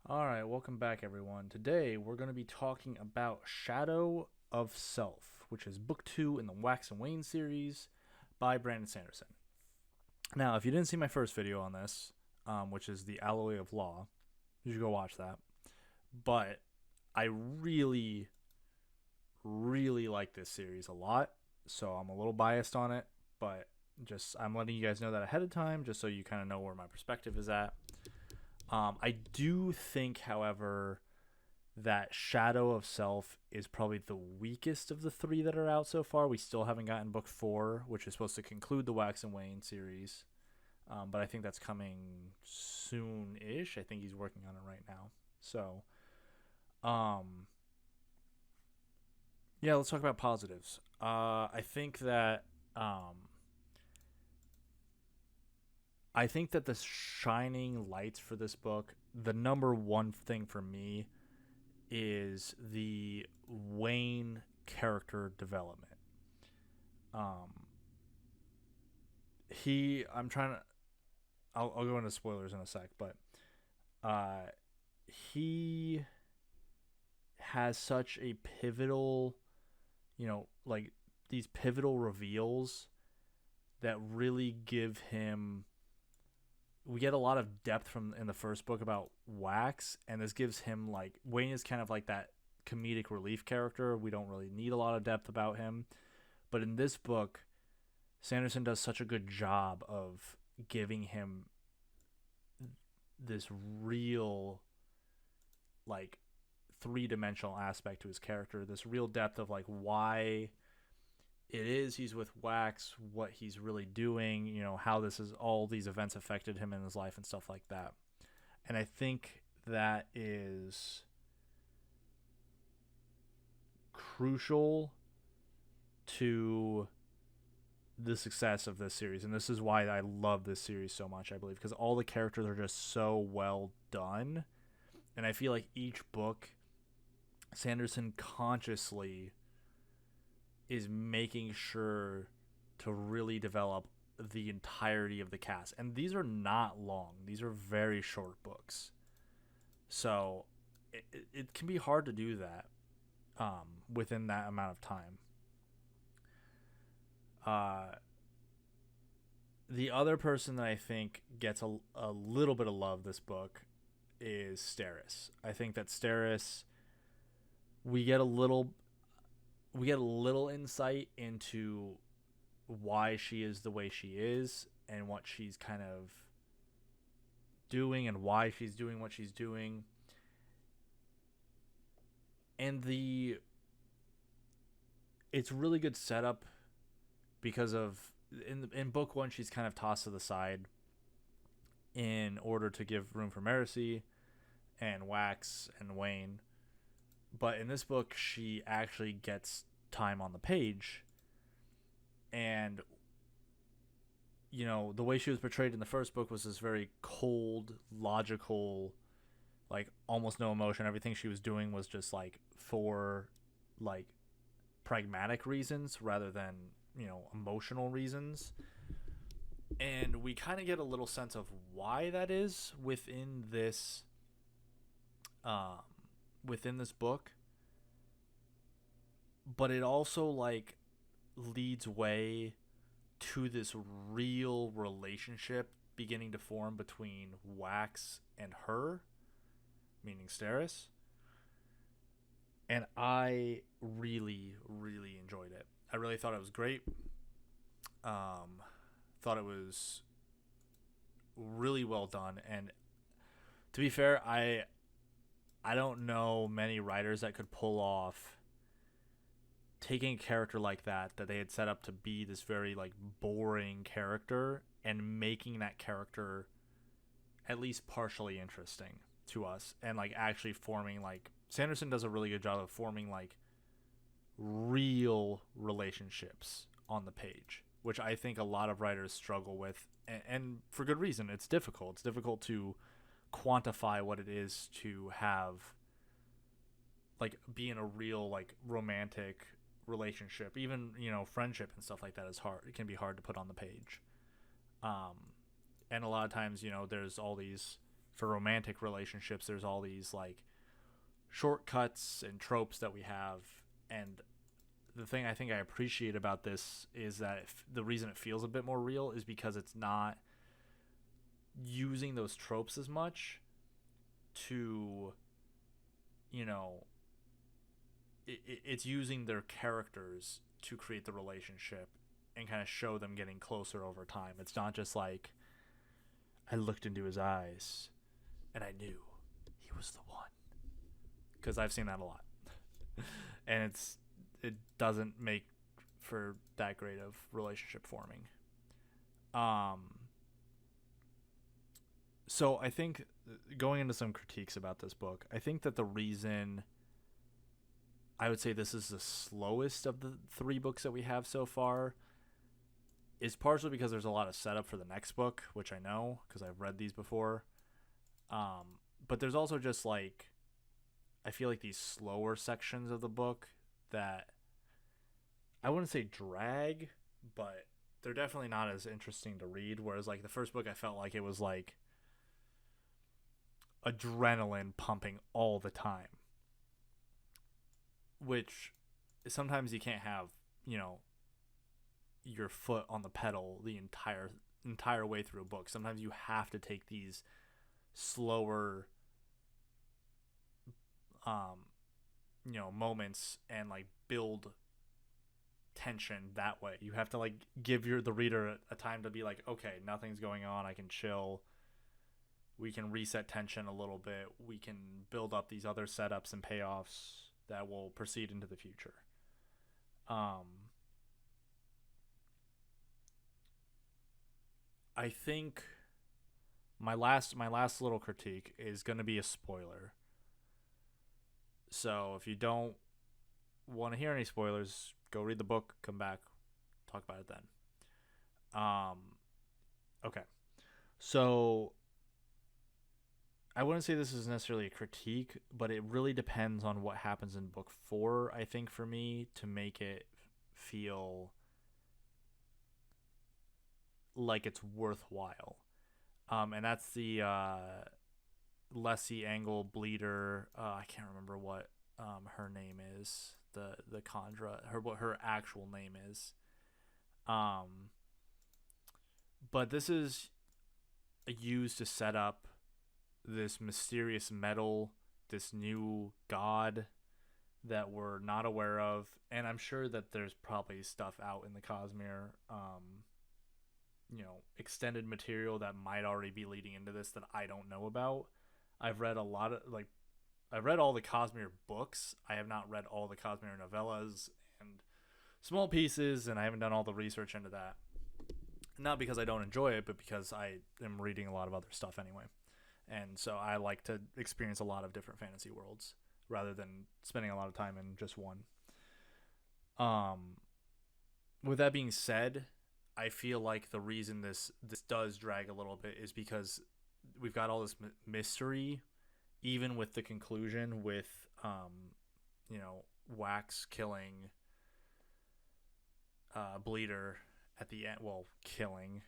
All right, welcome back, everyone. Today we're going to be talking about Shadow of Self, which is book two in the Wax and Wayne series by Brandon Sanderson. Now, if you didn't see my first video on this, which is the Alloy of Law, you should go watch that. But I really, really like this series a lot, so I'm a little biased on it. But just I'm letting you guys know that ahead of time, just so you kind of know where my perspective is at. I do think, however, that Shadow of Self is probably the weakest of the three that are out so far. We still haven't gotten book four, which is supposed to conclude the Wax and Wayne series. But I think that's coming soon-ish. I think he's working on it right now. So, um, yeah, let's talk about positives. Um, I think that the shining lights for this book, the number one thing for me is the Wayne character development. Um, I'm trying to. I'll go into spoilers in a sec, but uh, he has such a pivotal, like these pivotal reveals that really give him. We get a lot of depth from in the first book about Wax, and this gives him like Wayne is kind of like that comedic relief character. We don't really need a lot of depth about him, but in this book, Sanderson does such a good job of giving him this real like three-dimensional aspect to his character, this real depth of like why it is he's with Wax, what he's really doing, how this is all these events affected him in his life and stuff like that. And I think that is crucial to the success of this series, and this is why I love this series so much. I believe because all the characters are just so well done, and I feel like each book, Sanderson consciously is making sure to really develop the entirety of the cast, and these are not long; these are very short books, so it can be hard to do that within that amount of time. Uh, the other person that I think gets a little bit of love this book is Steris. I think that Steris we get a little we get a little insight into why she is the way she is and what she's kind of doing and why she's doing what she's doing. And the it's really good setup because of in book one she's kind of tossed to the side in order to give room for Marcy and Wax and Wayne. But in this book, she actually gets time on the page. And, the way she was portrayed in the first book was this very cold, logical, like almost no emotion. Everything she was doing was just like for like pragmatic reasons rather than, emotional reasons. And we kind of get a little sense of why that is um, within this book, but it also like leads way to this real relationship beginning to form between Wax and her, meaning Steris. And I really, really enjoyed it. I really thought it was great. Um, thought it was really well done. And to be fair, I don't know many writers that could pull off taking a character like that they had set up to be this very like boring character and making that character at least partially interesting to us and like actually forming like Sanderson does a really good job of forming like real relationships on the page, which I think a lot of writers struggle with, and for good reason. It's difficult. It's difficult to quantify what it is to have like be in a real like romantic relationship, even friendship and stuff like that is hard. It can be hard to put on the page, and a lot of times there's all these for romantic relationships, there's all these like shortcuts and tropes that we have. And the thing I think I appreciate about this is that the reason it feels a bit more real is because it's not using those tropes as much to, you know, it's using their characters to create the relationship and kind of show them getting closer over time. It's not just like, I looked into his eyes and I knew he was the one. Because I've seen that a lot. And it doesn't make for that great of relationship forming. So I think, going into some critiques about this book, I think that the reason I would say this is the slowest of the 3 books that we have so far is partially because there's a lot of setup for the next book, which I know because I've read these before. But there's also just like, I feel like these slower sections of the book that I wouldn't say drag, but they're definitely not as interesting to read. Whereas like the first book, I felt like it was like adrenaline pumping all the time, which sometimes you can't have, you know, your foot on the pedal the entire way through a book. Sometimes you have to take these slower moments and like build tension that way. You have to like give the reader a time to be like, okay, nothing's going on, I can chill, we can reset tension a little bit, we can build up these other setups and payoffs that will proceed into the future. I think my last little critique is going to be a spoiler. So if you don't want to hear any spoilers, go read the book, come back, talk about it then. Okay. So I wouldn't say this is necessarily a critique, but it really depends on what happens in book 4, I think, for me to make it feel like it's worthwhile. And that's the Lessie Angle Bleeder. I can't remember what her name is. The Condra, what her actual name is. But this is used to set up this mysterious metal, this new god that we're not aware of, and I'm sure that there's probably stuff out in the Cosmere, extended material that might already be leading into this that I don't know about. I've read I've read all the Cosmere books. I have not read all the Cosmere novellas and small pieces, and I haven't done all the research into that. Not because I don't enjoy it, but because I am reading a lot of other stuff anyway. And so I like to experience a lot of different fantasy worlds rather than spending a lot of time in just one. With that being said, I feel like the reason this does drag a little bit is because we've got all this mystery, even with the conclusion with, Wax killing Bleeder at the end. Well, killing.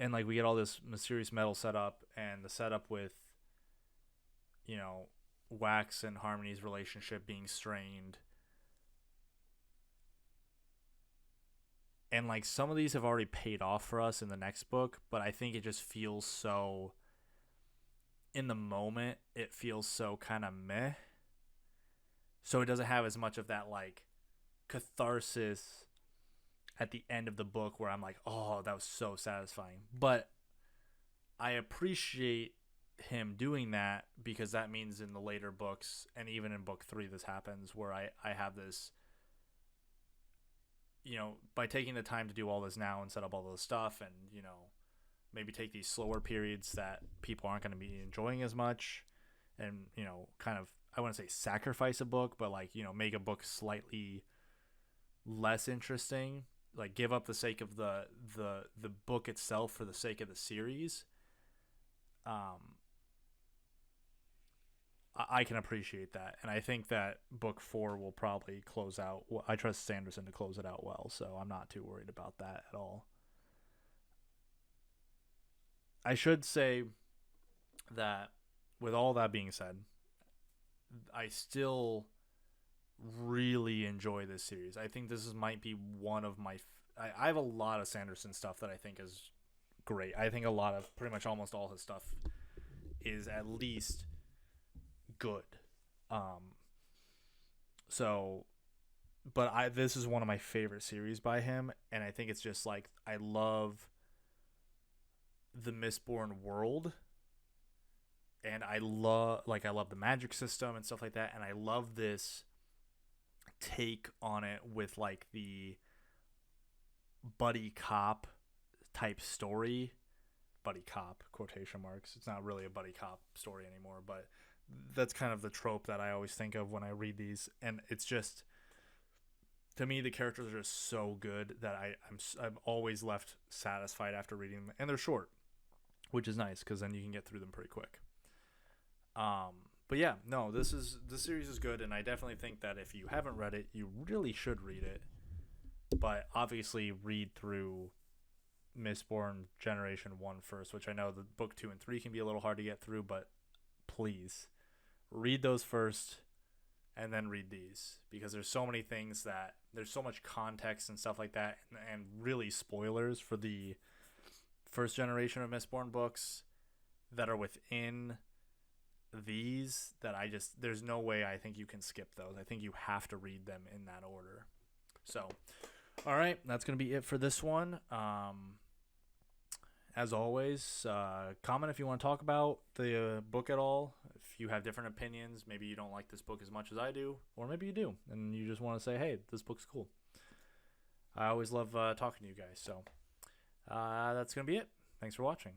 And like we get all this mysterious metal setup, and the setup with, Wax and Harmony's relationship being strained. And like some of these have already paid off for us in the next book, but I think it just feels so, in the moment, it feels so kind of meh. So it doesn't have as much of that like catharsis at the end of the book where I'm like, oh, that was so satisfying. But I appreciate him doing that because that means in the later books, and even in book 3 this happens, where I have this, by taking the time to do all this now and set up all this stuff and, maybe take these slower periods that people aren't going to be enjoying as much and, kind of, I wouldn't say sacrifice a book, but like, make a book slightly less interesting, like give up the sake of the book itself for the sake of the series. I can appreciate that, and I think that book 4 will probably close out. I trust Sanderson to close it out well, so I'm not too worried about that at all. I should say that with all that being said, I still really enjoy this series. I think this might be one of my. I have a lot of Sanderson stuff that I think is great. I think a lot of pretty much almost all his stuff is at least good. Um, so, but this is one of my favorite series by him, and I think it's just like I love the Mistborn world, and I love the magic system and stuff like that, and I love this take on it with like the buddy cop type story. Buddy cop, quotation marks. It's not really a buddy cop story anymore, but that's kind of the trope that I always think of when I read these, and it's just, to me, the characters are just so good that I'm always left satisfied after reading them, and they're short, which is nice because then you can get through them pretty quick. But yeah, no, this series is good, and I definitely think that if you haven't read it, you really should read it. But obviously, read through Mistborn Generation 1 first, which I know the book 2 and 3 can be a little hard to get through, but please read those first and then read these, because there's so many things that there's so much context and stuff like that, and really spoilers for the first generation of Mistborn books that are within these that there's no way I think you can skip those. I think you have to read them in that order. So, all right, that's going to be it for this one. As always, comment if you want to talk about the book at all. If you have different opinions, maybe you don't like this book as much as I do, or maybe you do, and you just want to say, hey, this book's cool. I always love talking to you guys. So that's going to be it. Thanks for watching.